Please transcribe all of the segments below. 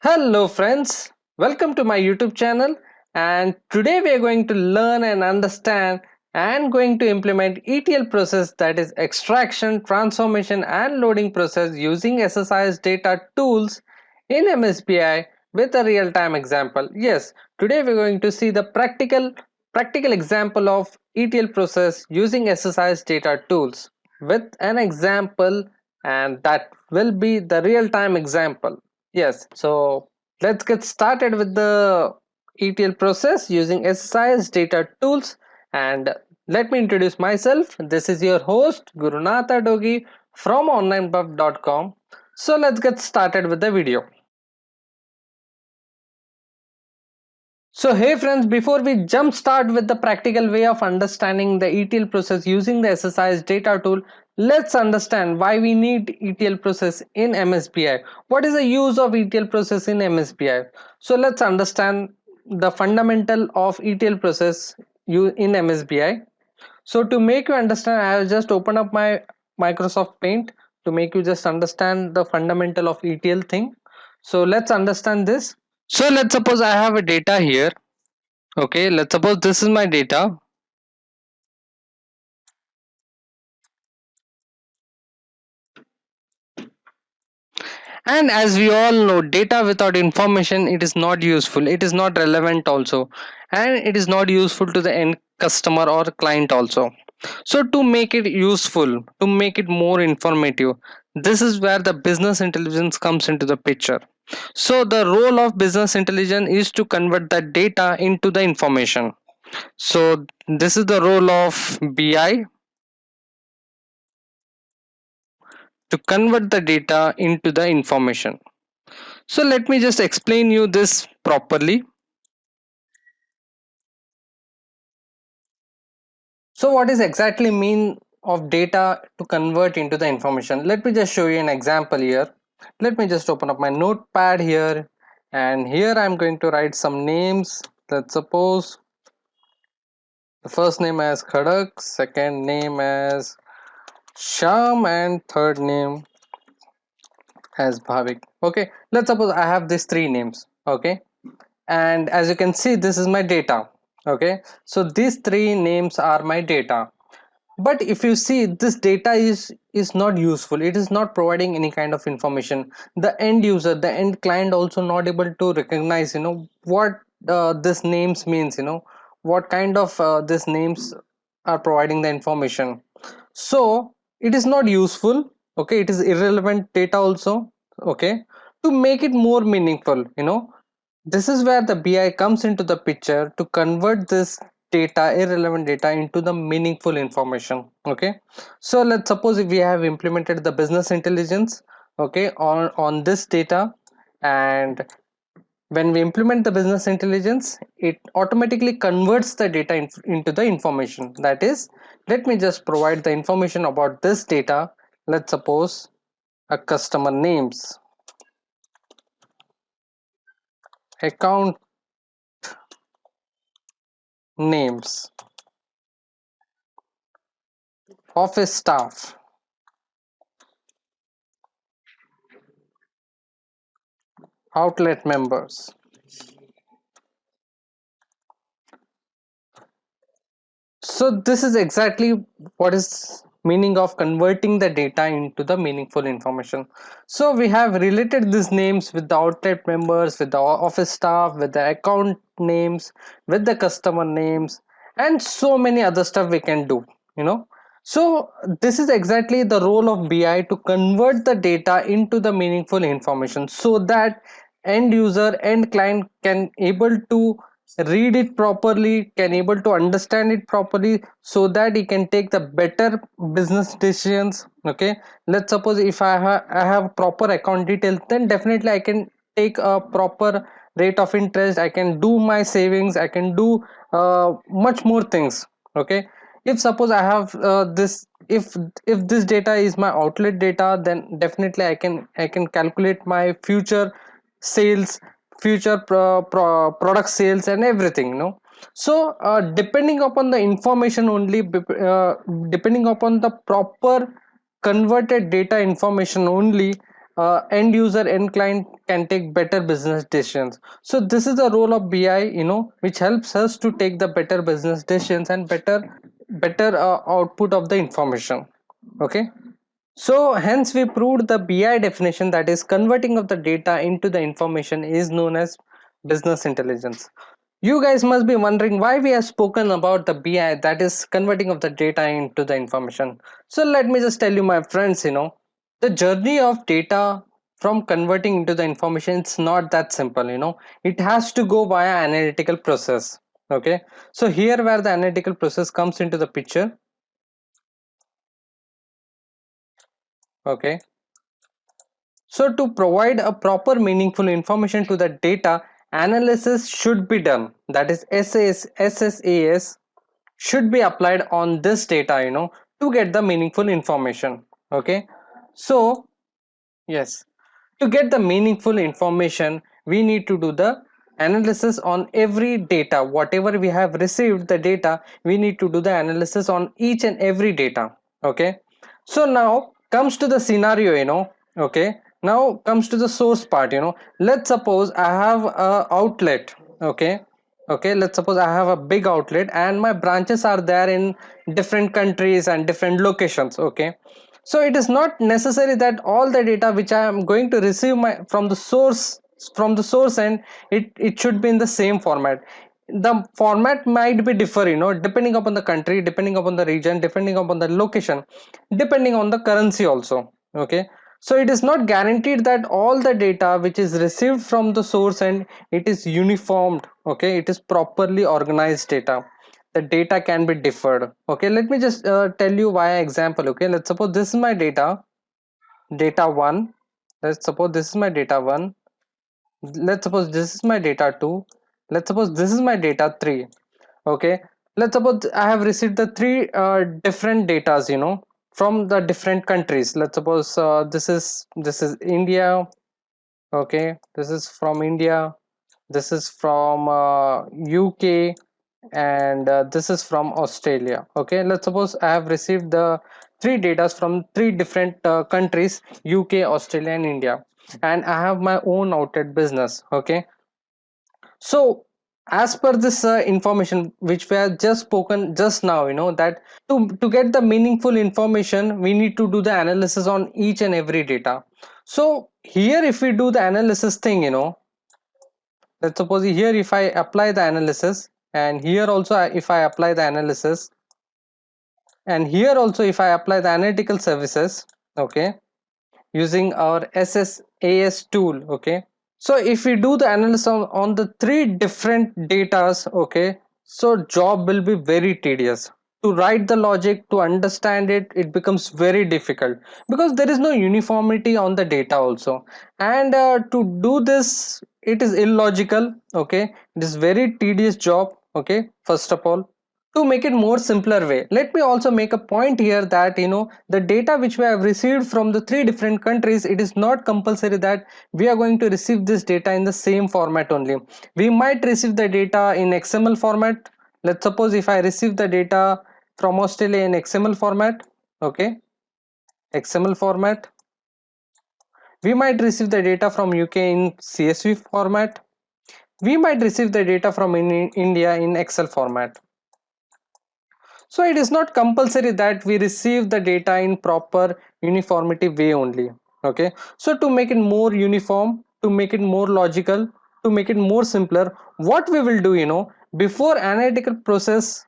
Hello friends, welcome to my YouTube channel, and today we are going to learn and understand and going to implement ETL process, that is extraction, transformation and loading process using SSIS data tools in MSBI with a real-time example. Yes, today we are going to see the practical example of ETL process using SSIS data tools with an example, and that will be the real-time example. Yes, so let's get started with the ETL process using SSIS data tools. And let me introduce myself. This is your host Gurunatha Dogi from onlinebuff.com. So let's get started with the video. So hey friends, before we jump start with the practical way of understanding the ETL process using the SSIS data tool, let's understand why we need ETL process in MSBI. What is the use of ETL process in MSBI? So let's understand the fundamental of ETL process in MSBI. So to make you understand, I will just open up my Microsoft Paint to make you just understand the fundamental of ETL thing. So let's understand this. So let's suppose I have a data here. Okay, let's suppose this is my data, and as we all know, data without information, it is not useful, it is not relevant also, and it is not useful to the end customer or client also. So to make it useful, to make it more informative, this is where the business intelligence comes into the picture. So the role of business intelligence is to convert the data into the information. So this is the role of BI, to convert the data into the information. So let me just explain you this properly. So what is exactly mean of data to convert into the information? Let me just show you an example here. Let me just open up my notepad here, and here I'm going to write some names. Let's suppose the first name as Khadak, second name as Sham, and third name as Bhavik. Okay, let's suppose I have these three names. Okay, and as you can see, this is my data. Okay, so these three names are my data, but if you see, this data is not useful, it is not providing any kind of information. The end user, the end client also not able to recognize what this names means, what kind of this names are providing the information. So it is not useful. Okay, it is irrelevant data also. Okay, to make it more meaningful, this is where the BI comes into the picture to convert this data, irrelevant data, into the meaningful information. Okay, so let's suppose if we have implemented the business intelligence, okay, on this data, and when we implement the business intelligence, it automatically converts the data into the information. That is, let me just provide the information about this data. Let's suppose a customer names, account names, office staff, outlet members. So this is exactly what is meaning of converting the data into the meaningful information. So we have related these names with the outlet members, with the office staff, with the account names, with the customer names, and so many other stuff we can do, so this is exactly the role of BI, to convert the data into the meaningful information, so that end user, end client can able to read it properly, can able to understand it properly, so that he can take the better business decisions. Okay, let's suppose if I have proper account details, then definitely I can take a proper rate of interest, I can do my savings, I can do much more things. Okay, if suppose I have this, if this data is my outlet data, then definitely I can calculate my future sales, future product sales and everything, so depending upon the information only, depending upon the proper converted data information only, end user, end client can take better business decisions. So this is the role of BI, which helps us to take the better business decisions and better output of the information. Okay, so hence we proved the BI definition, that is converting of the data into the information, is known as business intelligence. You guys must be wondering why we have spoken about the BI, that is converting of the data into the information. So let me just tell you, my friends, the journey of data from converting into the information, it's not that simple. It has to go via analytical process. Okay, so here where the analytical process comes into the picture. Okay, so to provide a proper meaningful information to the data, analysis should be done. That is SSIS should be applied on this data, to get the meaningful information. Okay, so yes, to get the meaningful information, we need to do the analysis on every data. Whatever we have received the data, we need to do the analysis on each and every data. Okay, so now comes to the scenario. Okay, now comes to the source part. Let's suppose I have a outlet. Okay, let's suppose I have a big outlet and my branches are there in different countries and different locations. Okay, so it is not necessary that all the data which I am going to receive from the source end, it should be in the same format. The format might be differ, depending upon the country, depending upon the region, depending upon the location, depending on the currency also. Okay, so it is not guaranteed that all the data which is received from the source end, it is uniformed. Okay, it is properly organized data. The data can be differed. Okay, let me just tell you via example. Okay, let's suppose this is my data 1. Let's suppose this is my data 1. Let's suppose this is my data 2. Let's suppose this is my data 3. Okay, let's suppose I have received the three different datas, from the different countries. Let's suppose this is India. Okay, this is from India, this is from UK, and this is from Australia. Okay, let's suppose I have received the three data from three different countries, UK, Australia, and India, and I have my own outlet business. Okay, so as per this information which we have just spoken just now, that to get the meaningful information, we need to do the analysis on each and every data. So here if we do the analysis thing, let's suppose here if I apply the analysis, and here also if I apply the analysis, and here also if I apply the analytical services, okay, using our SSIS tool. Okay, so if we do the analysis on the three different datas, okay, so job will be very tedious. To write the logic, to understand it, it becomes very difficult because there is no uniformity on the data also. And to do this, it is illogical. Okay, it is very tedious job. Okay, first of all, to make it more simpler way, let me also make a point here that the data which we have received from the three different countries, it is not compulsory that we are going to receive this data in the same format only. We might receive the data in XML format. Let's suppose if I receive the data from Australia in XML format. Okay, XML format. We might receive the data from UK in CSV format. We might receive the data from India in Excel format. So it is not compulsory that we receive the data in proper uniformity way only. Okay, so to make it more uniform, to make it more logical, to make it more simpler, what we will do, before analytical process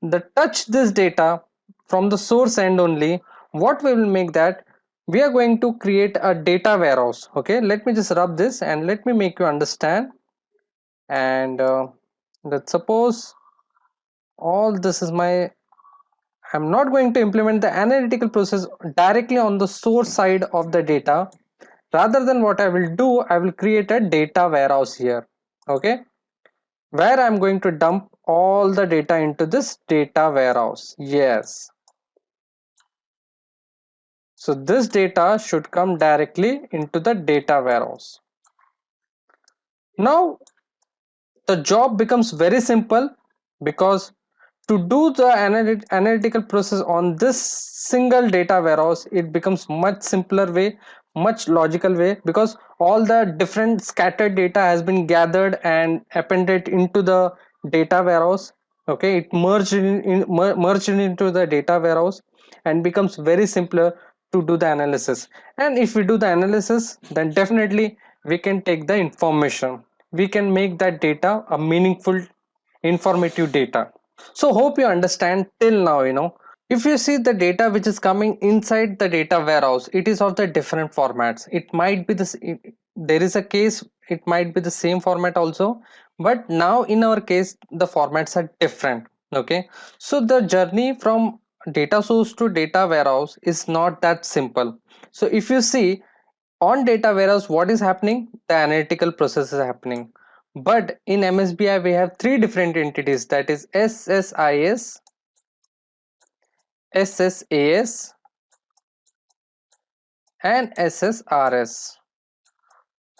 the touch this data from the source end only, what we will make that we are going to create a data warehouse. Okay, let me just rub this and let me make you understand. And let's suppose all this is my, I'm not going to implement the analytical process directly on the source side of the data. Rather than what I will do, I will create a data warehouse here. Okay, where I'm going to dump all the data into this data warehouse. Yes. So this data should come directly into the data warehouse. Now the job becomes very simple because to do the analytical process on this single data warehouse, it becomes much simpler way much logical way, because all the different scattered data has been gathered and appended into the data warehouse. Okay, it merged into the data warehouse and becomes very simpler to do the analysis. And if we do the analysis, then definitely we can take the information, we can make that data a meaningful informative data. So hope you understand till now. If you see the data which is coming inside the data warehouse, it is of the different formats. It might be this, there is a case it might be the same format also, but now in our case the formats are different. Okay, so the journey from data source to data warehouse is not that simple. So if you see, on data warehouse, what is happening? The analytical process is happening. But in MSBI we have three different entities, that is SSIS, SSAS and SSRS.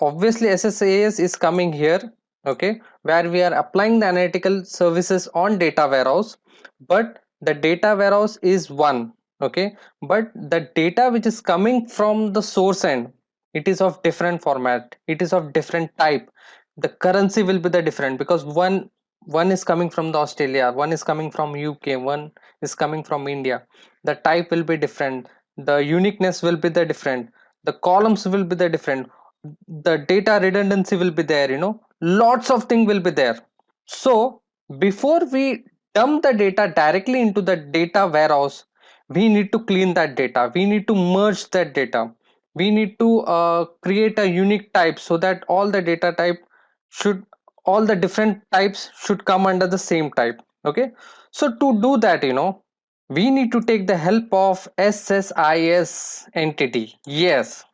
Obviously SSAS is coming here, okay, where we are applying the analytical services on data warehouse, but the data warehouse is one. Okay, but the data which is coming from the source end, it is of different format, it is of different type. The currency will be the different, because one is coming from the Australia, one is coming from UK, one is coming from India. The type will be different, the uniqueness will be the different, the columns will be the different, the data redundancy will be there, lots of things will be there. So before we dump the data directly into the data warehouse, we need to clean that data, we need to merge that data, we need to create a unique type, so that all the data type should, all the different types should come under the same type. Okay, so to do that, we need to take the help of SSIS entity. Yes,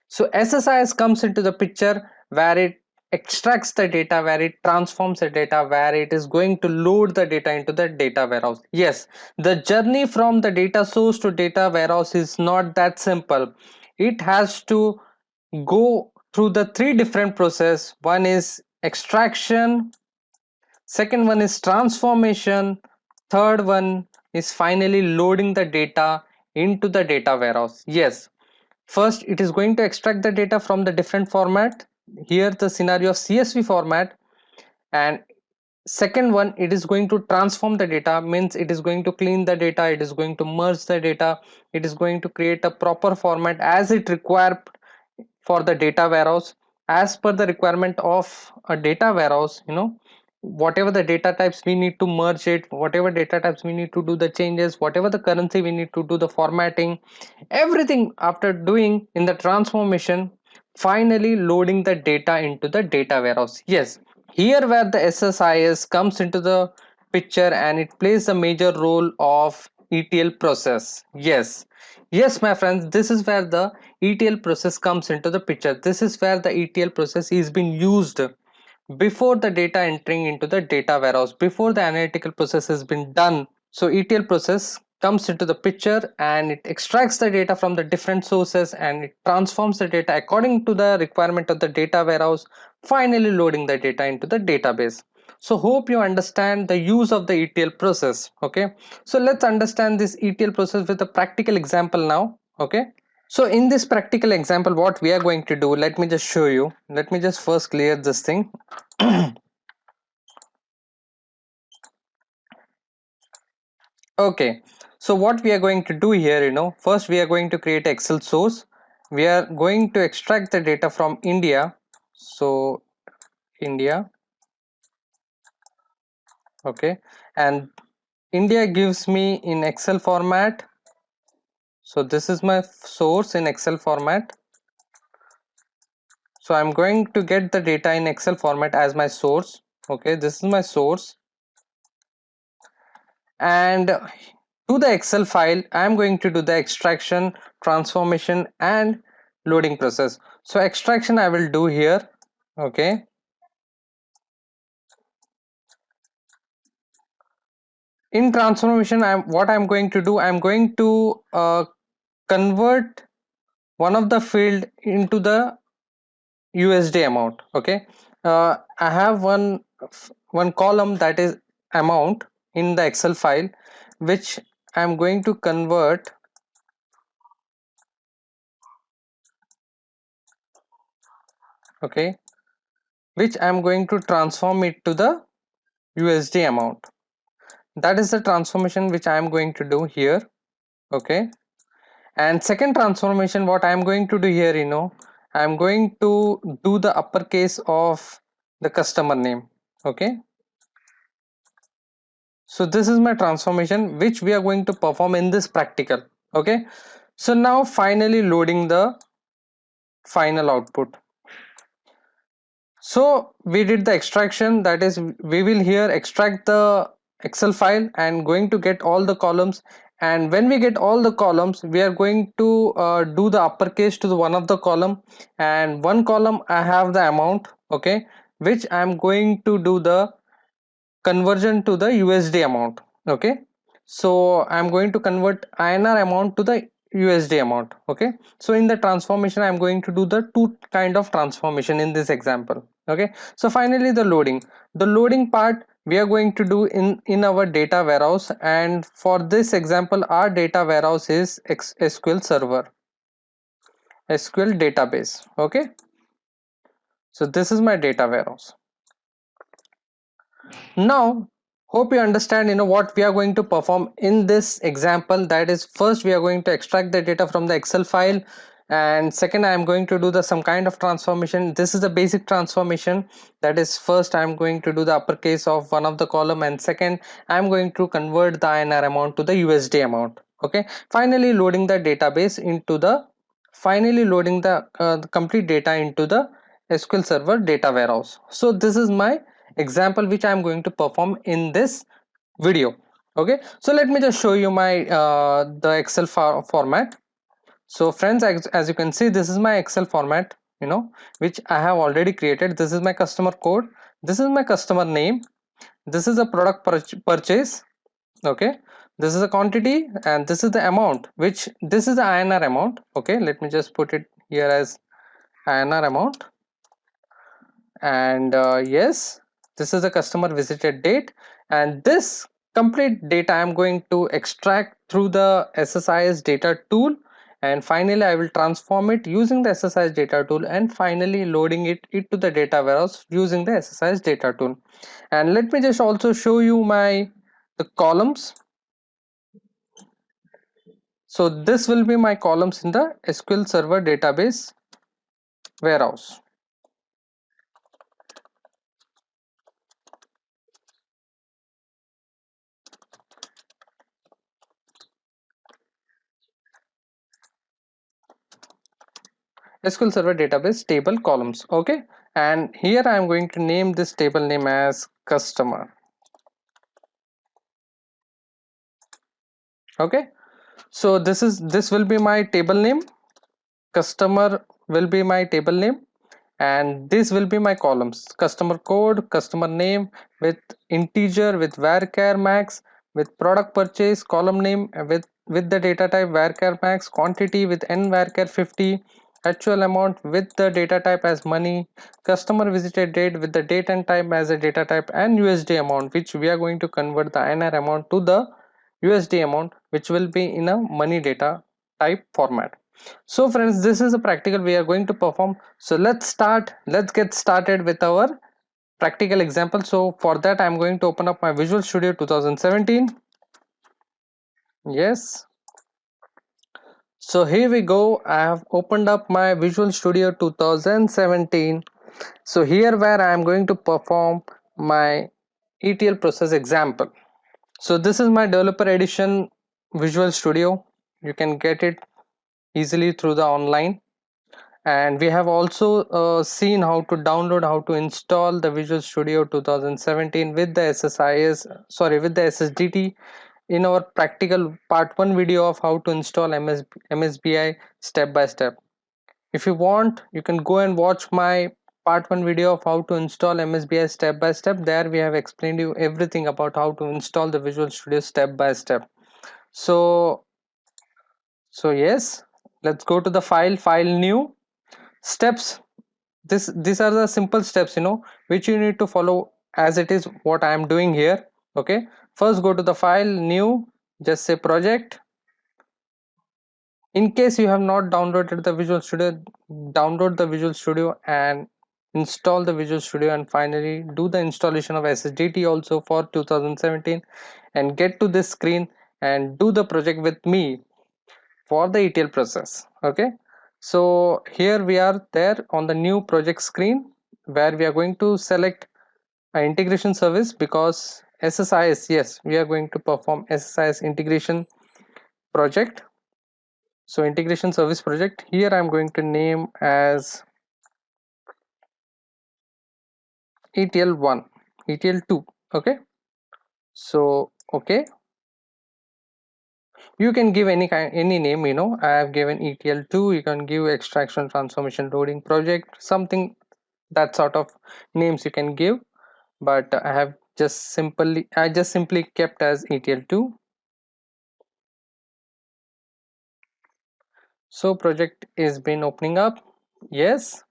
so SSIS comes into the picture, where it extracts the data, where it transforms the data, where it is going to load the data into the data warehouse. Yes, the journey from the data source to data warehouse is not that simple. It has to go through the three different process. One is extraction, second one is transformation, third one is finally loading the data into the data warehouse. Yes, first it is going to extract the data from the different format, here the scenario of CSV format, and second one, it is going to transform the data, means it is going to clean the data, it is going to merge the data, it is going to create a proper format as it required for the data warehouse, as per the requirement of a data warehouse. Whatever the data types we need to merge it, whatever data types we need to do the changes, whatever the currency we need to do the formatting, everything after doing in the transformation, finally loading the data into the data warehouse. Yes, here where the SSIS comes into the picture, and it plays a major role of ETL process. Yes, my friends, this is where the ETL process comes into the picture. This is where the ETL process is being used before the data entering into the data warehouse, before the analytical process has been done. So ETL process comes into the picture, and it extracts the data from the different sources, and it transforms the data according to the requirement of the data warehouse, finally loading the data into the database. So hope you understand the use of the ETL process. Okay, so let's understand this ETL process with a practical example now. Okay, so in this practical example, what we are going to do, let me just show you. Let me just first clear this thing. Okay, so what we are going to do here, first we are going to create Excel source. We are going to extract the data from India. So India, okay, and India gives me in Excel format. So this is my source in Excel format. So I'm going to get the data in Excel format as my source. Okay, this is my source, and to the Excel file I'm going to do the extraction, transformation and loading process. So extraction I will do here. Okay, in transformation, I'm going to do, I'm going to convert one of the field into the USD amount. Okay, I have one column, that is amount, in the Excel file, which I'm going to convert okay, which I'm going to transform it to the USD amount. That is the transformation which I am going to do here, okay. And second transformation, what I am going to do here, I am going to do the uppercase of the customer name, okay. So this is my transformation which we are going to perform in this practical, okay. So now finally loading the final output. So we did the extraction, that is we will here extract the Excel file and going to get all the columns, and when we get all the columns we are going to do the uppercase to the one of the column, and one column I have the amount, okay, which I am going to do the conversion to the USD amount, okay. So I'm going to convert INR amount to the USD amount, okay. So in the transformation I'm going to do the two kind of transformation in this example, okay. So finally the loading part we are going to do in our data warehouse, and for this example our data warehouse is SQL Server, SQL database, okay. So this is my data warehouse. Now hope you understand what we are going to perform in this example. That is, first we are going to extract the data from the Excel file, and second I am going to do the some kind of transformation. This is the basic transformation. That is, first I am going to do the uppercase of one of the column, and second I am going to convert the INR amount to the USD amount, okay. Finally loading the complete data into the SQL Server data warehouse. So this is my example which I am going to perform in this video, okay. So let me just show you my the Excel format. So friends, as you can see, this is my Excel format, which I have already created. This is my customer code, this is my customer name, this is a product purchase, okay, this is a quantity, and this is the amount, which this is the INR amount, okay. Let me just put it here as INR amount, and yes, this is the customer visited date, and this complete data I'm going to extract through the SSIS data tool, and finally I will transform it using the SSIS data tool, and finally loading it into the data warehouse using the SSIS data tool. And let me just also show you the columns. So this will be my columns in the SQL Server Database warehouse. SQL Server Database Table Columns, okay. And here I am going to name this table name as customer, okay. So this will be my table name, customer will be my table name, and this will be my columns: customer code, customer name with integer with varchar max, with product purchase column name with the data type varchar max, quantity with n varchar 50, actual amount with the data type as money, customer visited date with the date and time as a data type, and USD amount, which we are going to convert the INR amount to the USD amount, which will be in a money data type format. So friends, this is a practical we are going to perform. So let's get started with our practical example. So for that I'm going to open up my Visual Studio 2017. Yes, so here we go. I have opened up my Visual Studio 2017. So here where I am going to perform my ETL process example. So this is my developer edition Visual Studio. You can get it easily through the online, and we have also seen how to download, how to install the Visual Studio 2017 with the with the SSDT in our practical part 1 video of how to install MSBI step by step. If you want, you can go and watch my part 1 video of how to install MSBI step by step. There we have explained you everything about how to install the Visual Studio step by step. So yes, let's go to the file new steps. These are the simple steps which you need to follow as it is what I am doing here, okay. First, go to the file new, just say project. In case you have not downloaded the Visual Studio, download the Visual Studio and install the Visual Studio, and finally do the installation of SSDT also for 2017, and get to this screen and do the project with me for the ETL process. Okay, so here we are there on the new project screen, where we are going to select an integration service, because SSIS, yes, we are going to perform SSIS integration project. So integration service project, here I'm going to name as ETL1, ETL2. Okay, so okay, you can give any name, I have given ETL2. You can give extraction transformation loading project, something, that sort of names you can give, but I just simply kept as ETL2. So project is been opening up. Yes,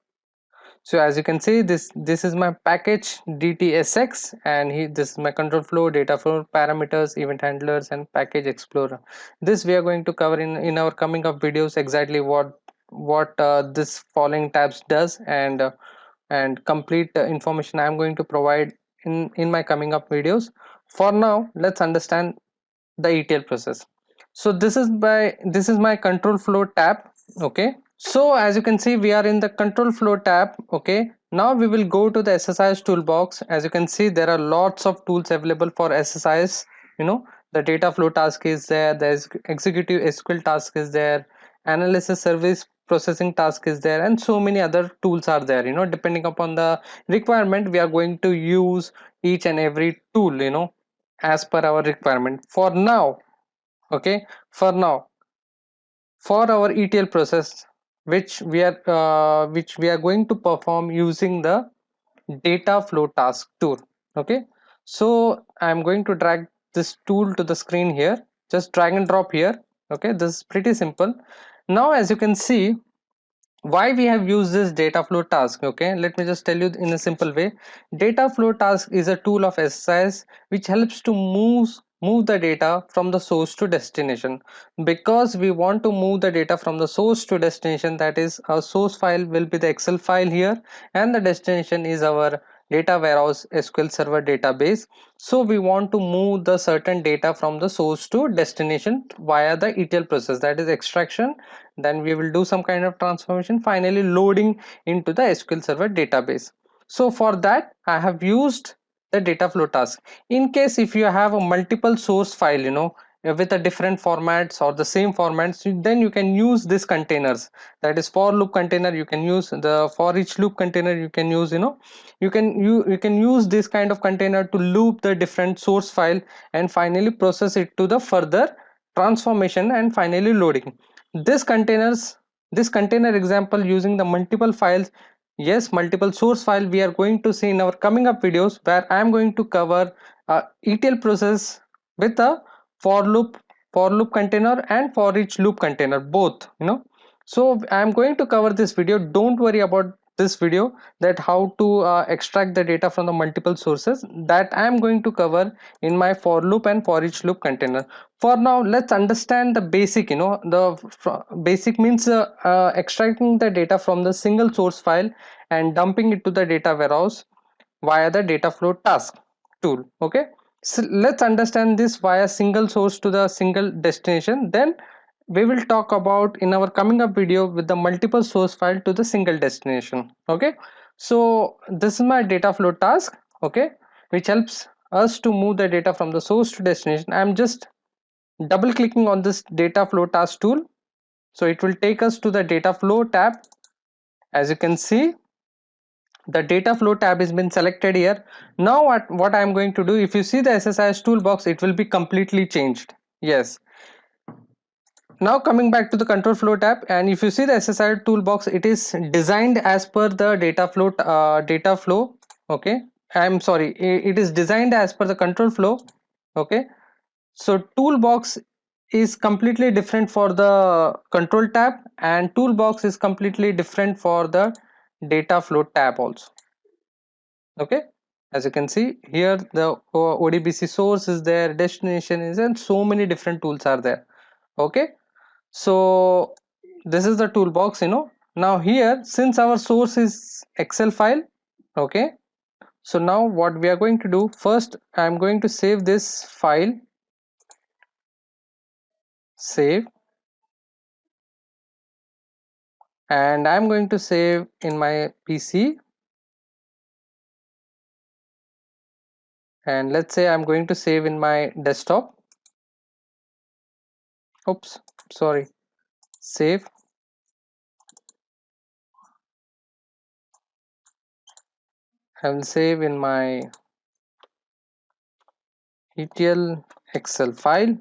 so as you can see, this is my package DTSX, and this is my control flow, data flow, parameters, event handlers, and package explorer. This we are going to cover in our coming up videos, exactly what this following tabs does, and complete information I'm going to provide in my coming up videos. For now, let's understand the ETL process. So this is my control flow tab. Okay, so as you can see, we are in the control flow tab. Okay, now we will go to the SSIS toolbox. As you can see, there are lots of tools available for SSIS. The data flow task is there, the executive SQL task is there, analysis service processing task is there, and so many other tools are there. Depending upon the requirement, we are going to use each and every tool, as per our requirement. For now, okay, for now, for our ETL process, which we are going to perform using the data flow task tool. Okay, so I'm going to drag this tool to the screen here. Just drag and drop here. Okay, this is pretty simple. Now as you can see, why we have used this data flow task. Okay, let me just tell you in a simple way. Data flow task is a tool of SSIS which helps to move the data from the source to destination. Because we want to move the data from the source to destination, that is, our source file will be the Excel file here, and the destination is our data warehouse SQL Server Database. So we want to move the certain data from the source to destination via the ETL process, that is extraction, then we will do some kind of transformation, finally loading into the SQL Server database. So for that, I have used the data flow task. In case if you have a multiple source file, with a different formats or the same formats, then you can use these containers, that is for loop container, you can use the for each loop container, you can use, you can use this kind of container to loop the different source file, and finally process it to the further transformation, and finally loading this container example using the multiple files. Yes, multiple source file we are going to see in our coming up videos, where I am going to cover ETL process with a for loop container and for each loop container, both. So I am going to cover this video. Don't worry about this video, that how to extract the data from the multiple sources, that I am going to cover in my for loop and for each loop container. For now, let's understand the basic. The basic means extracting the data from the single source file and dumping it to the data warehouse via the data flow task tool. Okay, so let's understand this via single source to the single destination, then we will talk about in our coming up video with the multiple source file to the single destination. Okay, so this is my data flow task, okay, which helps us to move the data from the source to destination. I'm just double clicking on this data flow task tool, so it will take us to the data flow tab. As you can see, the data flow tab has been selected here. Now what I'm going to do, if you see the SSIS toolbox, it will be completely changed. Yes, now coming back to the control flow tab, and if you see the SSIS toolbox, it is designed as per the data flow. Okay, I'm sorry, it is designed as per the control flow. Okay, so toolbox is completely different for the control tab, and toolbox is completely different for the data flow tab also. Okay, as you can see here, the ODBC source is there, destination is, and so many different tools are there. Okay, so this is the toolbox. Now here, since our source is Excel file, Okay, so now what we are going to do, first I'm going to save this file, save, and I'm going to save in my PC, and let's say I'm going to save in my desktop. Oops, sorry, save. I will save in my ETL Excel file.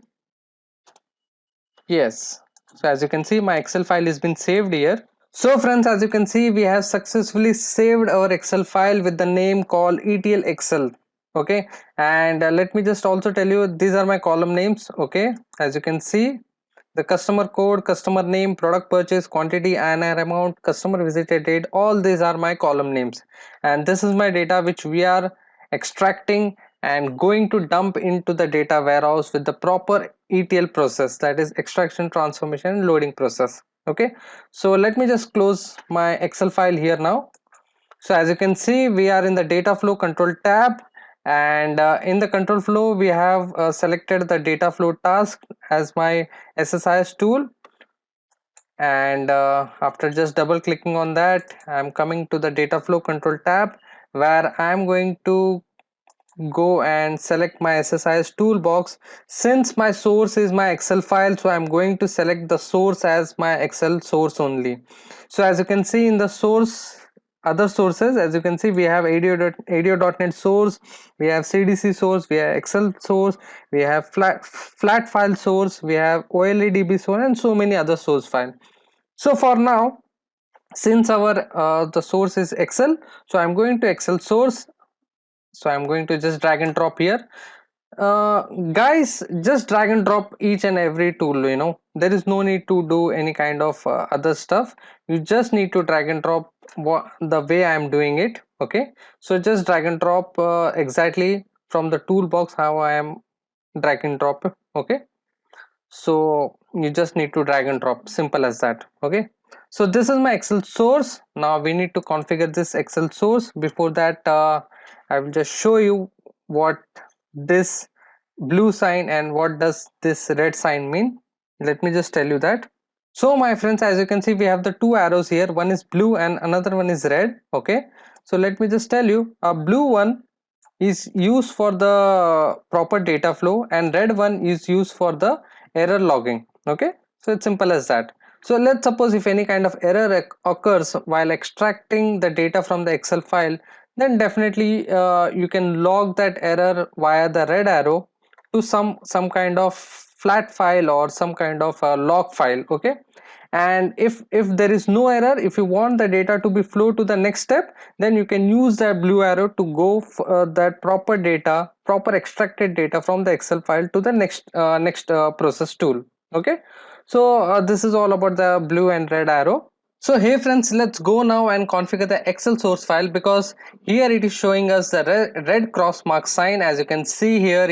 Yes, so as you can see, my Excel file has been saved here. So friends, as you can see, we have successfully saved our Excel file with the name called ETL Excel. Okay, and let me just also tell you, these are my column names. Okay, as you can see, the customer code, customer name, product purchase, quantity, INR amount, customer visited date, all these are my column names, and this is my data which we are extracting and going to dump into the data warehouse with the proper ETL process, that is extraction, transformation and loading process. Okay, so let me just close my Excel file here now. So as you can see, we are in the data flow control tab, and in the control flow we have selected the data flow task as my SSIS tool, and after just double clicking on that, I'm coming to the data flow control tab, where I'm going to go and select my SSIS toolbox. Since my source is my Excel file, so I'm going to select the source as my Excel source only. So as you can see in the source, other sources, as you can see, we have ADO.NET source, we have CDC source, we have Excel source, we have flat file source, we have OLEDB source, and so many other source file. So for now, since our the source is Excel, so I'm going to Excel source. So I'm going to just drag and drop here. Guys, just drag and drop each and every tool, there is no need to do any kind of other stuff. You just need to drag and drop the way I am doing it. Okay, so just drag and drop exactly from the toolbox how I am drag and drop. Okay, so you just need to drag and drop, simple as that. Okay, so this is my Excel source. Now we need to configure this Excel source. Before that, I will just show you what this blue sign and what does this red sign mean. Let me just tell you that. So my friends, as you can see, we have the two arrows here, one is blue and another one is red. Okay, so let me just tell you, a blue one is used for the proper data flow and red one is used for the error logging. Okay, so it's simple as that. So let's suppose if any kind of error occurs while extracting the data from the Excel file, then definitely you can log that error via the red arrow to some kind of flat file or some kind of a log file. Okay, and if there is no error, if you want the data to be flow to the next step, then you can use that blue arrow to go that proper extracted data from the Excel file to the next process tool. Okay, so this is all about the blue and red arrow. So hey friends, let's go now and configure the Excel source file, because here it is showing us the red cross mark sign. As you can see here,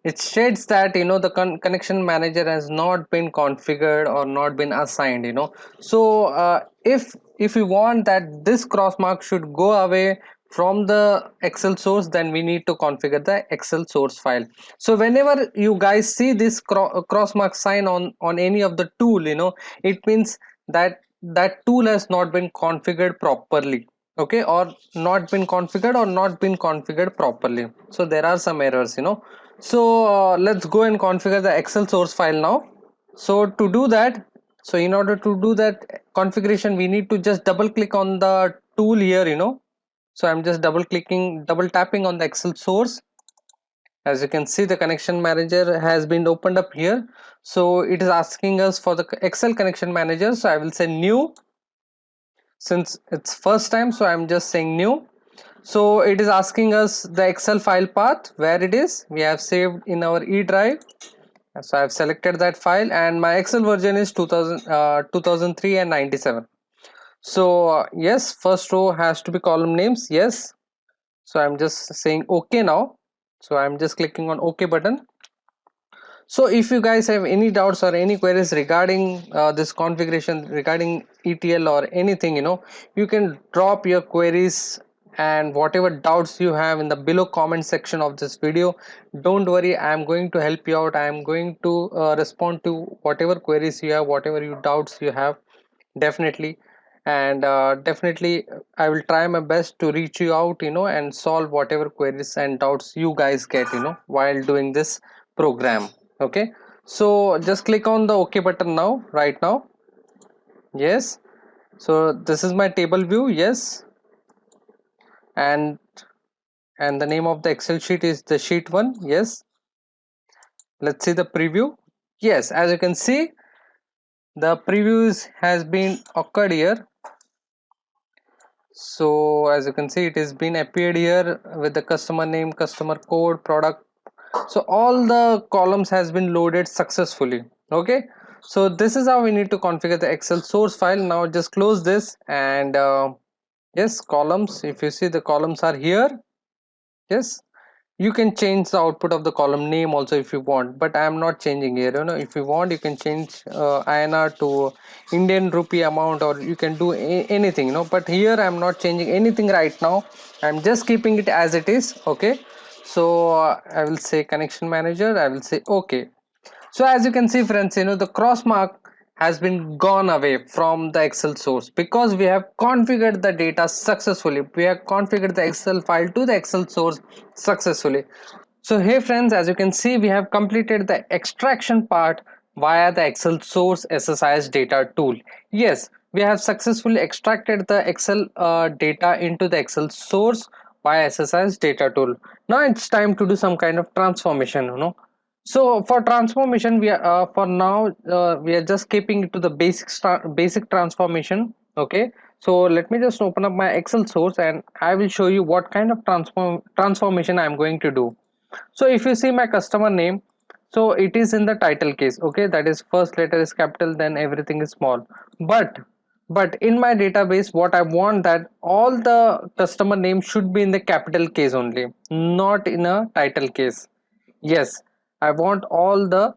it states that the connection manager has not been configured or not been assigned. So if we want that this cross mark should go away from the Excel source, then we need to configure the Excel source file. So whenever you guys see this cross mark sign on any of the tool, it means that that tool has not been configured properly. Okay, or not been configured or not been configured properly. So there are some errors. So let's go and configure the Excel source file now. So to do that, so in order to do that configuration, we need to just double click on the tool here. So I'm just double tapping on the Excel source. As you can see, the connection manager has been opened up here. So it is asking us for the Excel connection manager. So I will say new, since it's first time, so I'm just saying new. So it is asking us the Excel file path, where it is we have saved in our E drive. So I've selected that file, and my Excel version is 2003 and 97. So yes, first row has to be column names. Yes, so I'm just saying OK now. So I'm just clicking on OK button. So if you guys have any doubts or any queries regarding this configuration, regarding ETL or anything, you can drop your queries and whatever doubts you have in the below comment section of this video. Don't worry, I am going to help you out. I am going to respond to whatever queries you have, whatever you doubts you have, definitely. And definitely I will try my best to reach you out, and solve whatever queries and doubts you guys get, while doing this program. Okay, so just click on the OK button now, right now. Yes, so this is my table view. Yes, and the name of the Excel sheet is the sheet 1. Yes, let's see the preview. Yes, as you can see, the previews has been occurred here. So as you can see, it has been appeared here with the customer name, customer code, product. So all the columns has been loaded successfully. Okay, so this is how we need to configure the Excel source file. Now just close this, and yes, columns, if you see, the columns are here. Yes, you can change the output of the column name also if you want, but I am not changing here. If you want, you can change INR to Indian rupee amount, or you can do anything, but here I am not changing anything right now. I'm just keeping it as it is. Okay, so I will say connection manager, I will say okay. So as you can see, friends, the cross mark has been gone away from the Excel source because we have configured the data successfully. We have configured the Excel file to the Excel source successfully. So hey friends, as you can see, we have completed the extraction part via the Excel source SSIS data tool. Yes, we have successfully extracted the Excel data into the Excel source via SSIS data tool. Now it's time to do some kind of transformation. So for transformation, we are for now we are just keeping it to the basic transformation. Okay, so let me just open up my Excel source and I will show you what kind of transformation I am going to do. So if you see my customer name, so it is in the title case. Okay, that is first letter is capital, then everything is small. But in my database, what I want, that all the customer name should be in the capital case only, not in a title case. Yes, I want all the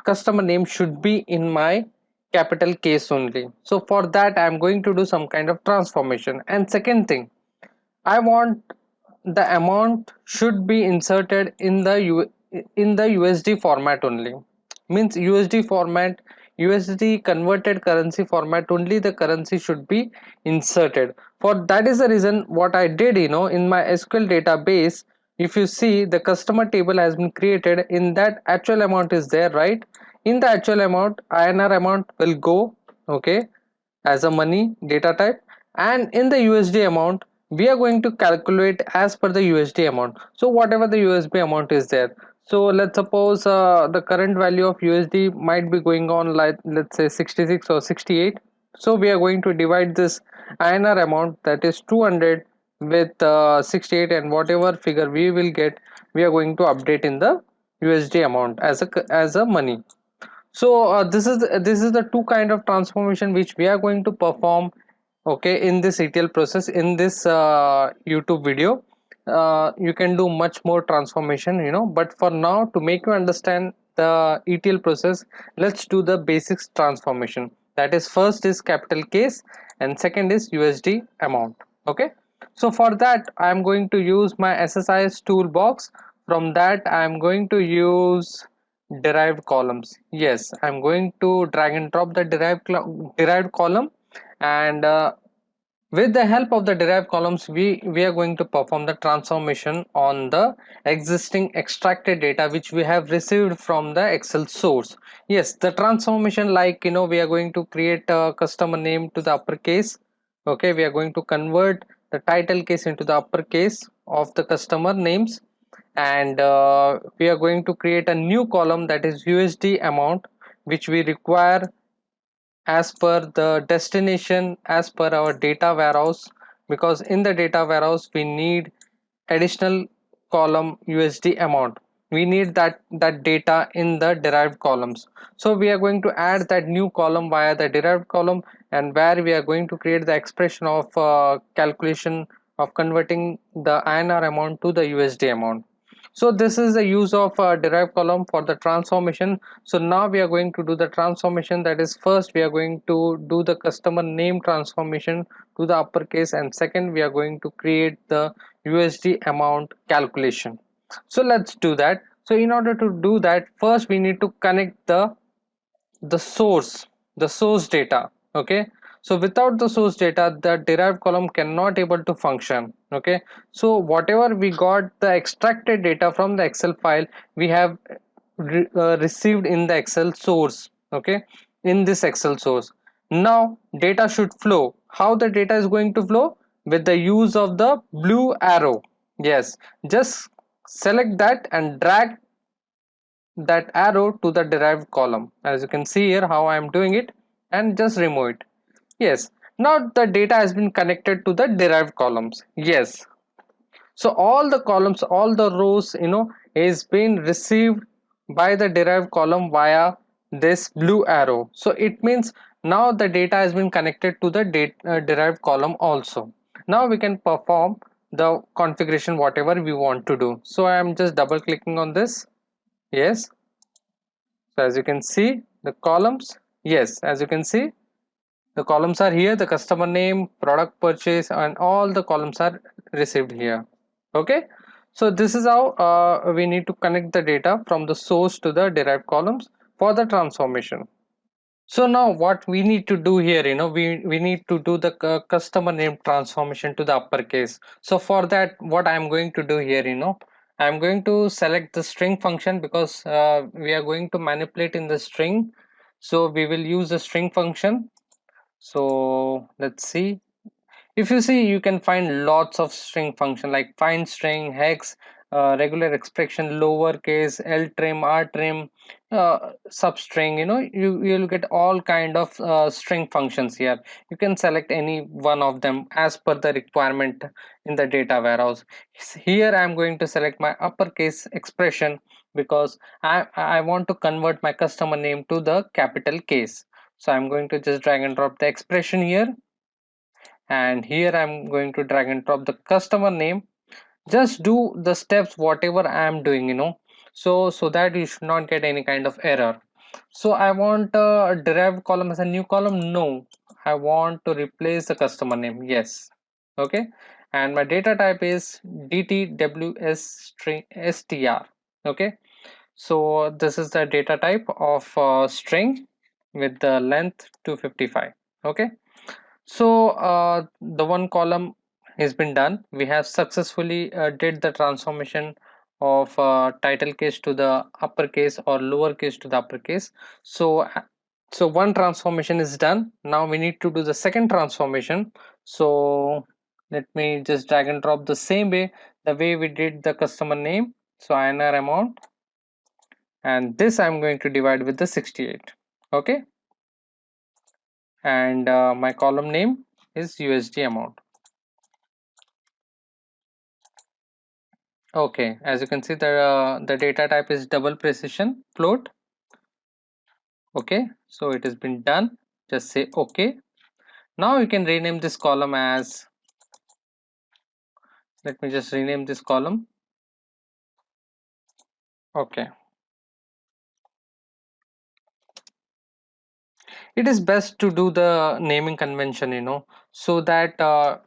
customer name should be in my capital case only. So for that, I am going to do some kind of transformation. And second thing, I want the amount should be inserted in the USD format only. Means USD format, USD converted currency format only, the currency should be inserted. For that is the reason what I did, in my SQL database. If you see, the customer table has been created. In that, actual amount is there, right? In the actual amount, INR amount will go, okay, as a money data type, and in the USD amount we are going to calculate as per the USD amount. So whatever the USD amount is there, so let's suppose the current value of USD might be going on like, let's say 66 or 68. So we are going to divide this INR amount, that is 200, with 68, and whatever figure we will get, we are going to update in the USD amount as a money. So this is the two kind of transformation which we are going to perform, okay, in this ETL process. In this YouTube video, you can do much more transformation, but for now, to make you understand the ETL process, let's do the basics transformation. That is, first is capital case and second is USD amount. Okay, so for that I am going to use my SSIS toolbox. From that I am going to use derived columns. Yes, I'm going to drag and drop the derived column, and with the help of the derived columns, we are going to perform the transformation on the existing extracted data which we have received from the Excel source. Yes, the transformation, like, we are going to create a customer name to the uppercase. Okay, we are going to convert the title case into the uppercase of the customer names, and we are going to create a new column, that is USD amount, which we require as per the destination, as per our data warehouse, because in the data warehouse we need additional column USD amount. We need that data in the derived columns. So we are going to add that new column via the derived column, and where we are going to create the expression of calculation of converting the INR amount to the USD amount. So this is the use of derived column for the transformation. So now we are going to do the transformation. That is, first we are going to do the customer name transformation to the uppercase, and second we are going to create the USD amount calculation. So let's do that. So in order to do that, first we need to connect the source data. Okay, so without the source data, the derived column cannot able to function. Okay, so whatever we got the extracted data from the Excel file, we have received in the Excel source. Okay, in this Excel source, now data should flow. How the data is going to flow? With the use of the blue arrow. Yes, just select that and drag that arrow to the derived column, as you can see here how I am doing it, and just remove it. Yes, now the data has been connected to the derived columns. Yes, so all the columns, all the rows, is being received by the derived column via this blue arrow. So it means now the data has been connected to the derived column also. Now we can perform the configuration whatever we want to do. So I am just double clicking on this. Yes, so as you can see the columns, yes, as you can see the columns are here, the customer name, product purchase, and all the columns are received here. Okay, so this is how we need to connect the data from the source to the derived columns for the transformation. So now what we need to do here, we need to do the customer name transformation to the uppercase. So for that, what I'm going to do here, I'm going to select the string function, because we are going to manipulate in the string. So we will use the string function. So let's see, if you see, you can find lots of string function like find string, hex, regular expression, lowercase, ltrim, rtrim, substring. You'll get all kind of string functions here. You can select any one of them as per the requirement in the data warehouse. Here I'm going to select my uppercase expression, because I want to convert my customer name to the capital case. So I'm going to just drag and drop the expression here, and here I'm going to drag and drop the customer name. Just do the steps whatever I am doing, so that you should not get any kind of error. So I want a derived column as a new column. No, I want to replace the customer name. Yes. Okay, and my data type is dtws string str. Okay, so this is the data type of string with the length 255. Okay, so the one column has been done. We have successfully did the transformation of title case to the uppercase or lowercase to the uppercase. So so one transformation is done. Now we need to do the second transformation. So let me just drag and drop the same way, the way we did the customer name. So INR amount, and this I'm going to divide with the 68. Okay, and my column name is USD amount. Okay, as you can see, the data type is double precision float. Okay, so it has been done. Just say okay. Now you can rename this column as, let me just rename this column. Okay, it is best to do the naming convention, so that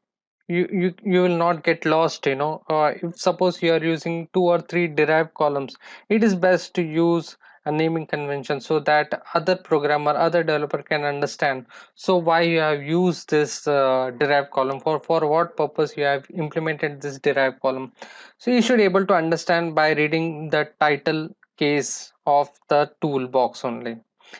you will not get lost. If suppose you are using 2 or 3 derived columns, it is best to use a naming convention, so that other programmer, other developer can understand, so why you have used this derived column, for what purpose you have implemented this derived column. So you should able to understand by reading the title case of the toolbox only,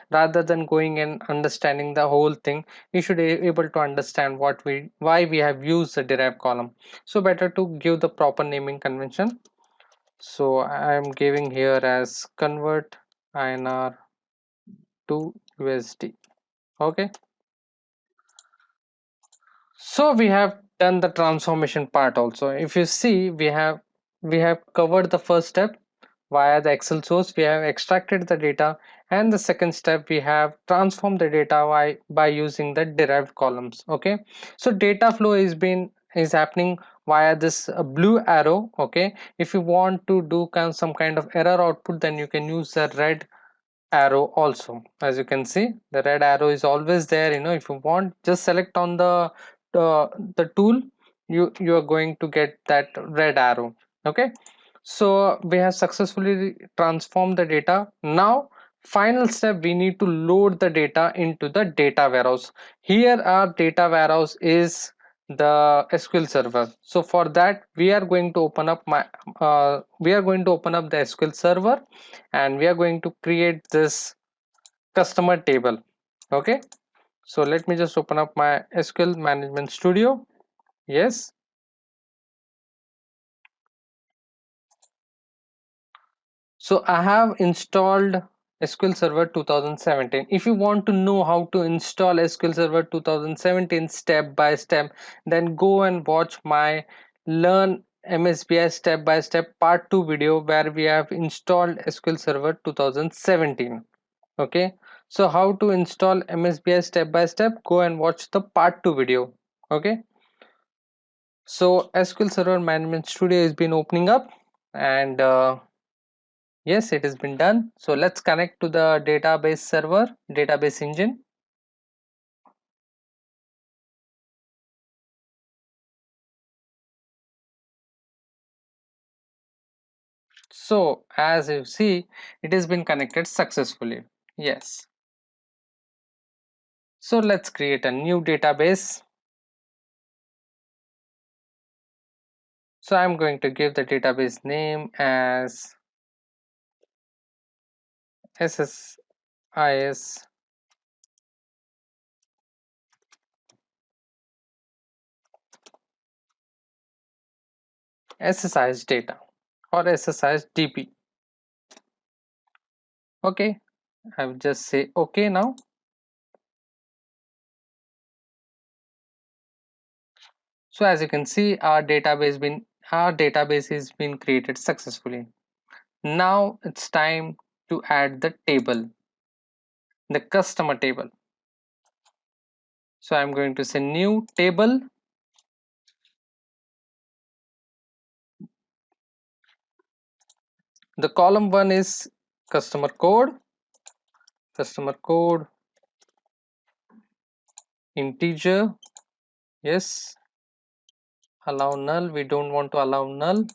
rather than going and understanding the whole thing. You should be able to understand why we have used the derived column. So better to give the proper naming convention. So I am giving here as convert INR to USD. Okay, so we have done the transformation part also. If you see, we have covered the first step via the Excel source. We have extracted the data, and the second step, we have transformed the data by using the derived columns. Okay, so data flow is happening via this blue arrow. Okay, if you want to do some kind of error output, then you can use the red arrow also. As you can see, the red arrow is always there. If you want, just select on the tool, you are going to get that red arrow. Okay, so we have successfully transformed the data. Now final step, we need to load the data into the data warehouse. Here our data warehouse is the SQL server. So for that, we are going to open up the SQL server, and we are going to create this customer table. Okay, so let me just open up my SQL Management Studio. Yes, so I have installed SQL Server 2017. If you want to know how to install SQL Server 2017 step by step, then go and watch my Learn MSBI step by step part 2 video, where we have installed SQL Server 2017. Okay, so how to install MSBI step by step, go and watch the part 2 video. Okay, so SQL Server Management Studio has been opening up, and yes, it has been done. So let's connect to the database server, database engine. So as you see, it has been connected successfully. Yes. So let's create a new database. So I'm going to give the database name as SSIS SSIS data, or SSIS DB. Okay, I'll just say okay now. So as you can see, our database has been created successfully. Now it's time to add the table, the customer table. So I'm going to say new table. The column 1 is customer code, integer. Yes, allow null. We don't want to allow null,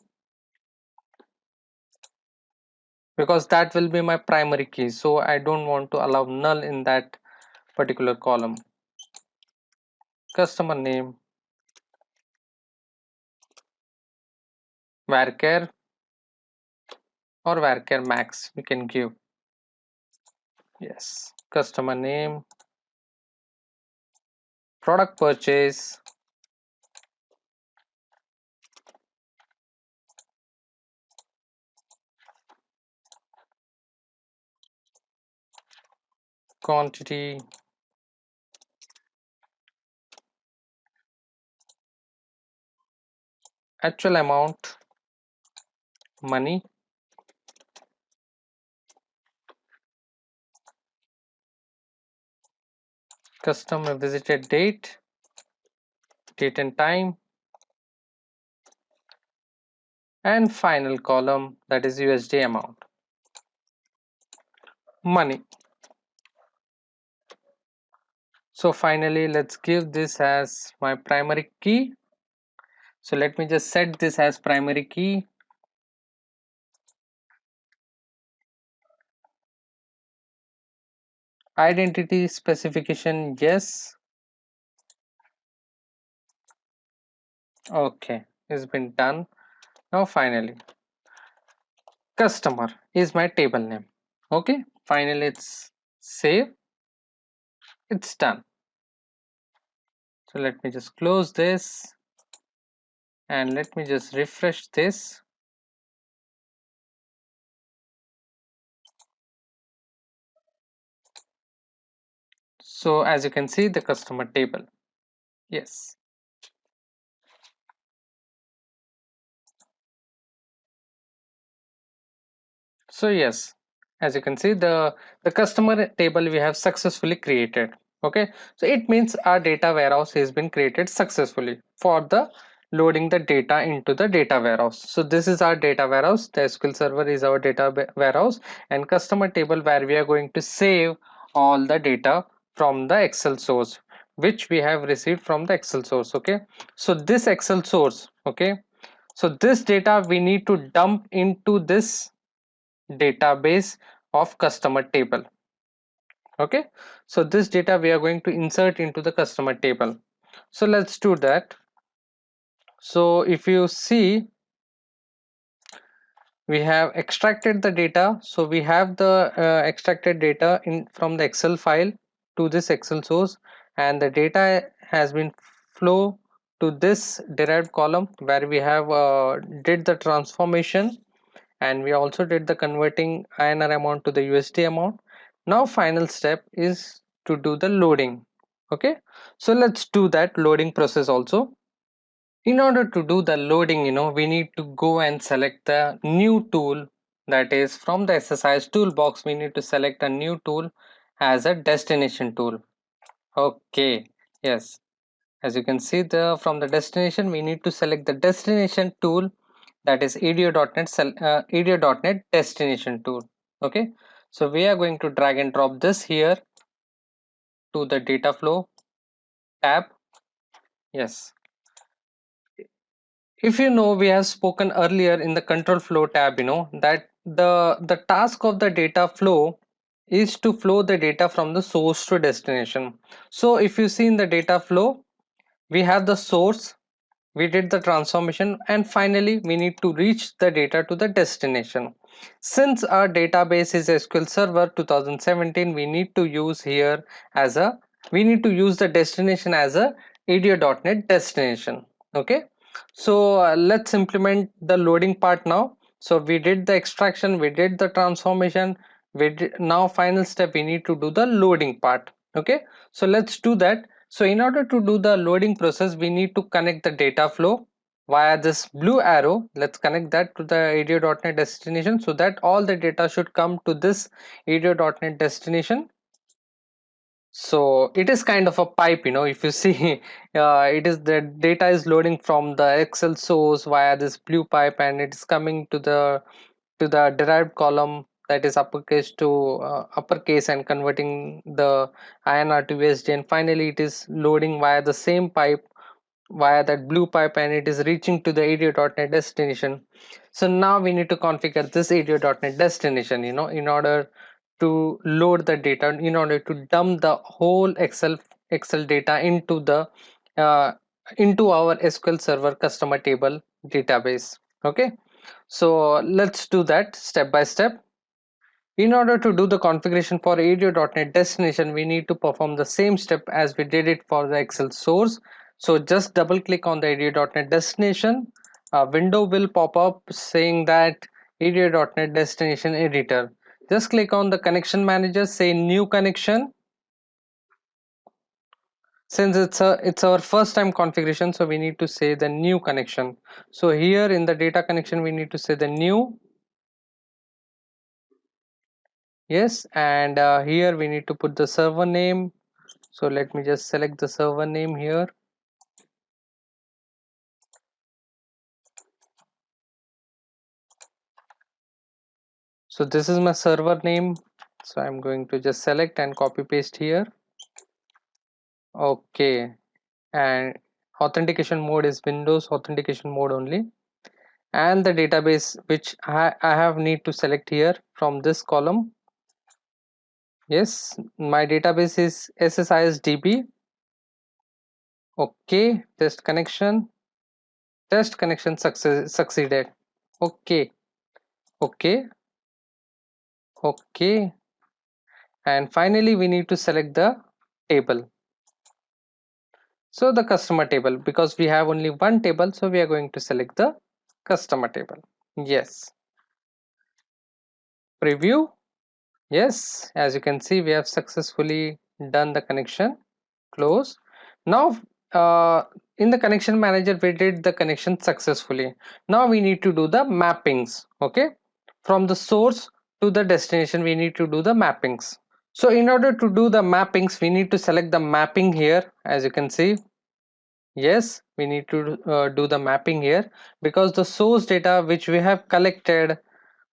because that will be my primary key. So I don't want to allow null in that particular column. Customer name, varchar or varchar max we can give. Yes, customer name, product purchase, quantity, actual amount, money, customer visited date, date and time, and final column, that is USD amount, money. So finally, let's give this as my primary key. So let me just set this as primary key. Identity specification, yes. Okay, it's been done. Now finally, customer is my table name. Okay, finally it's save. It's done. So let me just close this, and let me just refresh this. So as you can see, the customer table. Yes. So yes, as you can see, the customer table we have successfully created. Okay, so it means our data warehouse has been created successfully for the loading the data into the data warehouse. So this is our data warehouse. The SQL Server is our data warehouse, and customer table where we are going to save all the data from the Excel source which we have received from the Excel source. Okay, so this Excel source, okay, so this data we need to dump into this database of customer table. Okay, so this data we are going to insert into the customer table. So let's do that. So if you see, we have extracted the data. So we have the extracted data in from the Excel file to this Excel source, and the data has been flow to this derived column where we have did the transformation, and we also did the converting INR amount to the USD amount. Now final step is to do the loading. Okay, so let's do that loading process also. In order to do the loading, we need to go and select the new tool, that is from the SSIS toolbox. We need to select a new tool as a destination tool. Okay, yes, as you can see, the from the destination we need to select the destination tool, that is ADO.NET destination tool. Okay, so we are going to drag and drop this here to the data flow tab. Yes, if we have spoken earlier in the control flow tab, that the task of the data flow is to flow the data from the source to destination. So if you see in the data flow, we have the source, we did the transformation, and finally we need to reach the data to the destination. Since our database is SQL Server 2017, we need to use here as a we need to use the destination as a ADO.NET destination. Okay, so let's implement the loading part now. So we did the extraction, we did the transformation, now final step we need to do the loading part. Okay, so let's do that. So in order to do the loading process, we need to connect the data flow via this blue arrow. Let's connect that to the ADO.NET destination so that all the data should come to this ADO.NET destination. So it is kind of a pipe, if you see, it is the data is loading from the Excel source via this blue pipe, and it is coming to the derived column, that is uppercase to uppercase, and converting the INR to USD, and finally it is loading via the same pipe, via that blue pipe, and it is reaching to the ADO.NET destination. So now we need to configure this ADO.NET destination, in order to load the data, in order to dump the whole Excel data into the into our SQL Server customer table database. Okay, so let's do that step by step. In order to do the configuration for ADO.NET destination, we need to perform the same step as we did it for the Excel source. So just double click on the ADO.NET destination. A window will pop up saying that ADO.NET destination editor. Just click on the connection manager, say new connection. Since it's our first time configuration, so we need to say the new connection. So here in the data connection, we need to say the new. Yes, and here we need to put the server name. So let me just select the server name here. So this is my server name. So I'm going to just select and copy paste here. Okay, and authentication mode is Windows authentication mode only. And the database which I have need to select here from this column. Yes, my database is SSIS DB. Okay, test connection succeeded. Okay, okay, okay, and finally we need to select the table. So the customer table, because we have only one table, so we are going to select the customer table. Yes, preview. Yes, as you can see, we have successfully done the connection. Close. Now in the connection manager we did the connection successfully. Now we need to do the mappings. Okay, from the source to the destination we need to do the mappings. So in order to do the mappings, we need to select the mapping here, as you can see. Yes, we need to do the mapping here, because the source data which we have collected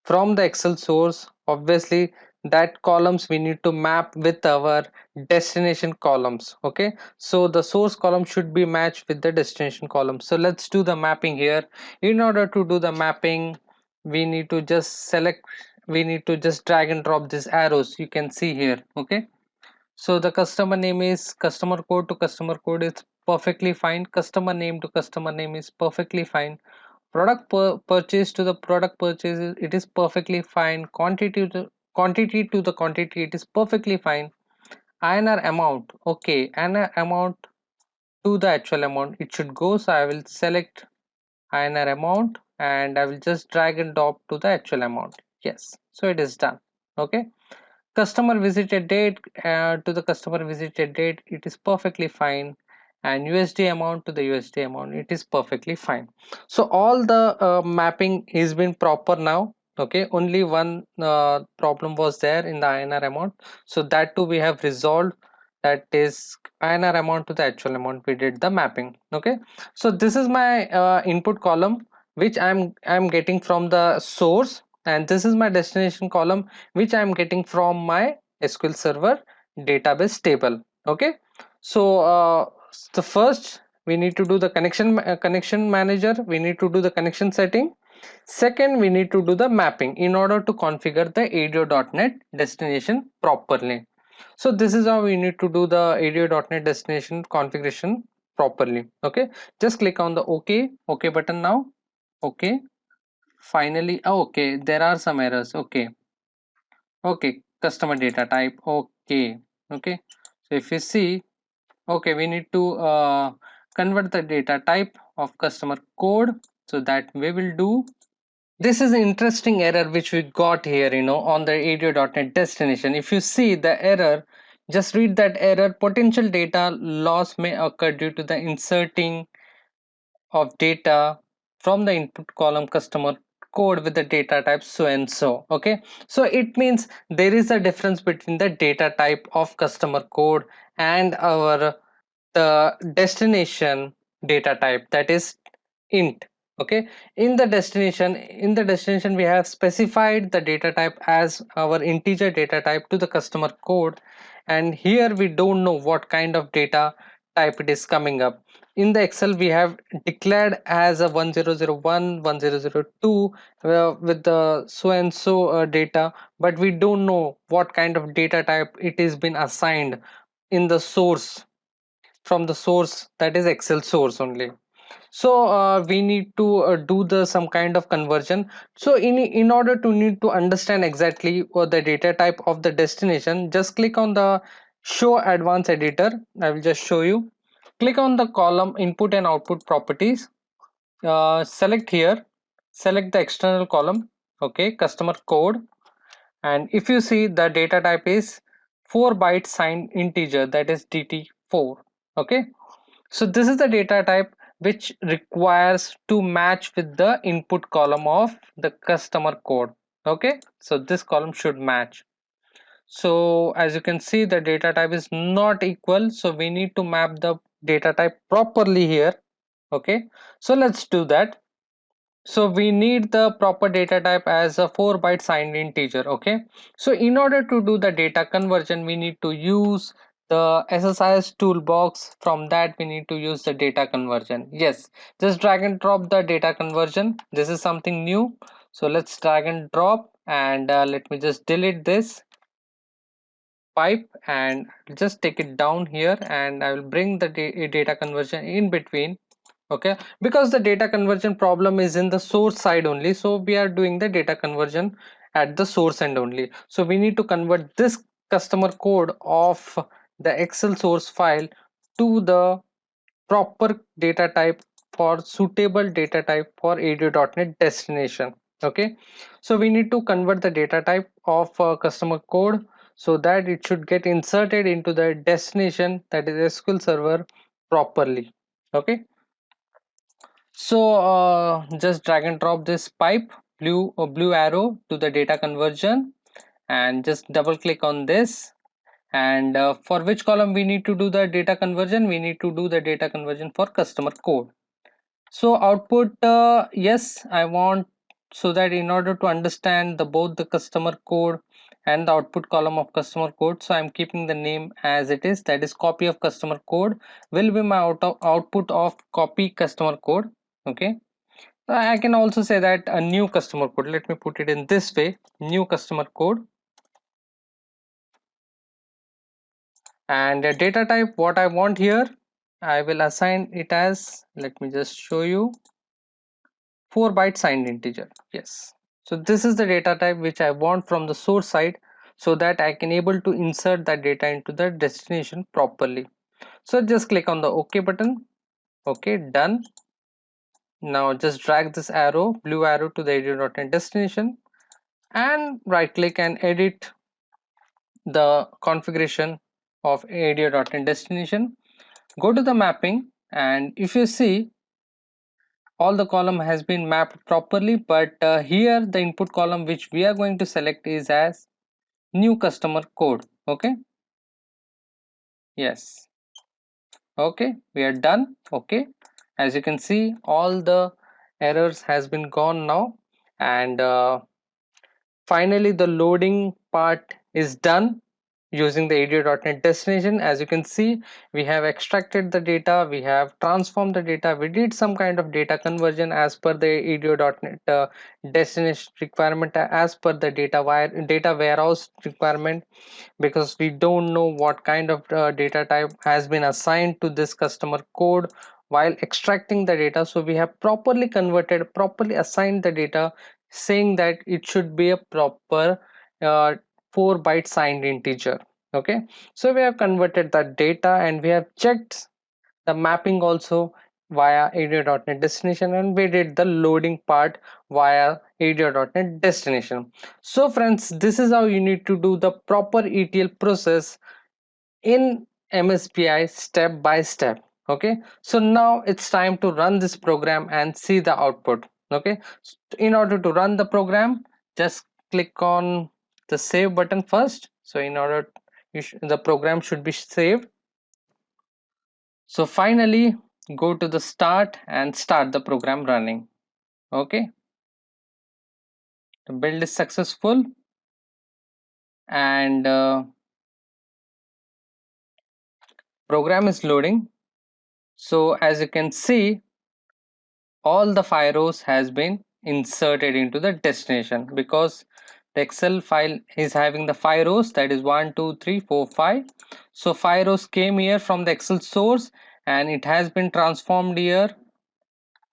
from the Excel source, obviously that columns we need to map with our destination columns. Okay, so the source column should be matched with the destination column. So let's do the mapping here. In order to do the mapping, we need to just select, we need to just drag and drop these arrows you can see here. Okay, so the customer name is customer code to customer code is perfectly fine, customer name to customer name is perfectly fine, product purchase to the product purchase it is perfectly fine, quantity to the quantity it is perfectly fine, INR amount, okay, INR amount to the actual amount it should go. So I will select INR amount and I will just drag and drop to the actual amount. Yes, so it is done. Okay, customer visited date to the customer visited date it is perfectly fine, and USD amount to the USD amount it is perfectly fine. So all the mapping is been proper now. Okay, only one problem was there in the INR amount, so that too we have resolved, that is INR amount to the actual amount we did the mapping. Okay, so this is my input column which I'm getting from the source, and this is my destination column which I'm getting from my SQL Server Database Table. Okay, so the first we need to do the connection manager, we need to do the connection setting. Second, we need to do the mapping in order to configure the ADO.NET destination properly. So this is how we need to do the ADO.NET destination configuration properly. Okay, just click on the OK button now. Okay, finally, okay, there are some errors. Okay, customer data type. Okay, so if you see, okay, we need to convert the data type of customer code, so that we will do. This is an interesting error which we got here, on the ADO.NET destination. If you see the error, just read that error. Potential data loss may occur due to the inserting of data from the input column customer code with the data type so and so. Okay, so it means there is a difference between the data type of customer code and our the destination data type, that is int. Okay, in the destination we have specified the data type as our integer data type to the customer code, and here we don't know what kind of data type it is coming up. In the Excel we have declared as a 1001 1002 with the so and so data, but we don't know what kind of data type it is been assigned in the source, from the source, that is Excel source only. So we need to do the some kind of conversion. So in order to need to understand exactly what the data type of the destination, just click on the show advanced editor. I will just show you. Click on the column input and output properties, select here, select the external column. Okay, customer code, and if you see the data type is 4 byte signed integer, that is DT4. Okay, so this is the data type which requires to match with the input column of the customer code. Okay, so this column should match. So as you can see, the data type is not equal, so we need to map the data type properly here. Okay, so let's do that. So we need the proper data type as a 4 byte signed integer. Okay, so in order to do the data conversion we need to use the SSIS toolbox. From that we need to use the data conversion. Yes, just drag and drop the data conversion. This is something new, so let's drag and drop, and let me just delete this pipe and just take it down here, and I will bring the data conversion in between. Okay, because the data conversion problem is in the source side only, so we are doing the data conversion at the source end only. So we need to convert this customer code of the Excel source file to the proper data type for suitable data type for ADO.NET destination. Okay, so we need to convert the data type of customer code so that it should get inserted into the destination, that is SQL Server, properly. Okay, so just drag and drop this pipe, blue arrow to the data conversion, and just double click on this, And for which column we need to do the data conversion? We need to do the data conversion for customer code. So output, yes, I want, so that in order to understand the both the customer code and the output column of customer code, so I'm keeping the name as it is, that is copy of customer code will be my output of copy customer code. Okay, I can also say that a new customer code, let me put it in this way, new customer code. And the data type, what I want here, I will assign it as, let me just show you, 4-byte signed integer. Yes, so this is the data type which I want from the source side, so that I can able to insert that data into the destination properly. So just click on the OK button. Okay, done. Now just drag this arrow, blue arrow, to the area.net destination and right click and edit the configuration of area.net destination. Go to the mapping, and if you see, all the column has been mapped properly, but here the input column which we are going to select is as new customer code. Okay, yes, okay, we are done. Okay, as you can see, all the errors has been gone now, and finally the loading part is done using the area.net destination. As you can see, we have extracted the data, we have transformed the data, we did some kind of data conversion as per the area.net destination requirement, as per the data warehouse requirement, because we don't know what kind of data type has been assigned to this customer code while extracting the data. So we have properly converted, properly assigned the data, saying that it should be a proper 4-byte signed integer. Okay, so we have converted that data, and we have checked the mapping also via area.net destination, and we did the loading part via area.net destination. So friends, this is how you need to do the proper ETL process in MSBI step by step. Okay, so now it's time to run this program and see the output. Okay, in order to run the program, just click on the save button first. So in order, the program should be saved. So finally, go to the start and start the program running. Okay, the build is successful, and program is loading. So as you can see, all the 5 rows has been inserted into the destination, because the Excel file is having the 5 rows, that is 1 2 3 4 5. So 5 rows came here from the Excel source, and it has been transformed here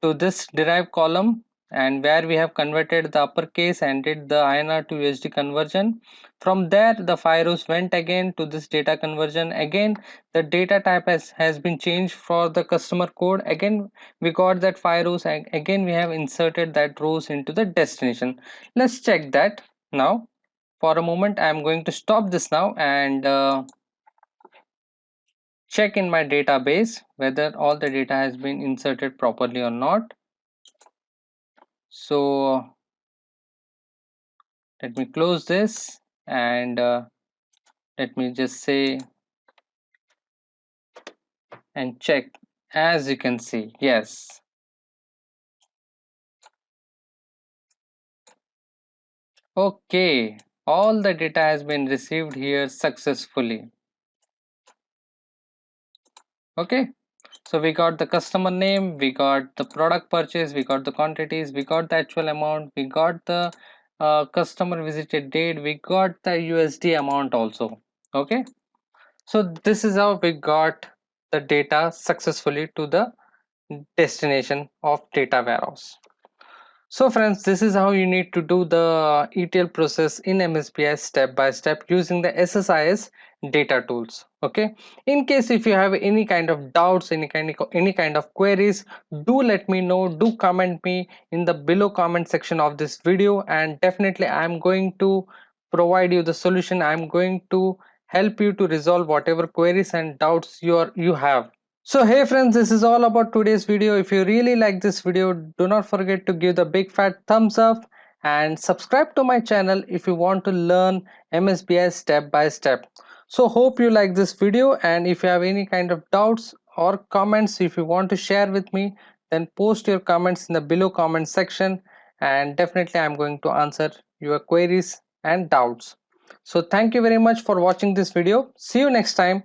to this derived column, and where we have converted the uppercase and did the INR to USD conversion. From there, the 5 rows went again to this data conversion. Again, the data type has been changed for the customer code. Again, we got that 5 rows, and again we have inserted that rows into the destination. Let's check that now. For a moment, I am going to stop this now and check in my database whether all the data has been inserted properly or not. So let me close this, and let me just say and check. As you can see, yes, okay, all the data has been received here successfully. Okay, so we got the customer name, we got the product purchase, we got the quantities, we got the actual amount, we got the customer visited date, we got the USD amount also. Okay, so this is how we got the data successfully to the destination of data warehouse. So friends, this is how you need to do the ETL process in MSBI step by step using the SSIS data tools. Okay, in case if you have any kind of doubts, any kind of queries, do let me know, do comment me in the below comment section of this video, and definitely I am going to provide you the solution. I am going to help you to resolve whatever queries and doubts you have. So hey friends, this is all about today's video. If you really like this video, do not forget to give the big fat thumbs up and subscribe to my channel if you want to learn MSBI step by step. So hope you like this video, and if you have any kind of doubts or comments, if you want to share with me, then post your comments in the below comment section, and definitely I'm going to answer your queries and doubts. So thank you very much for watching this video. See you next time.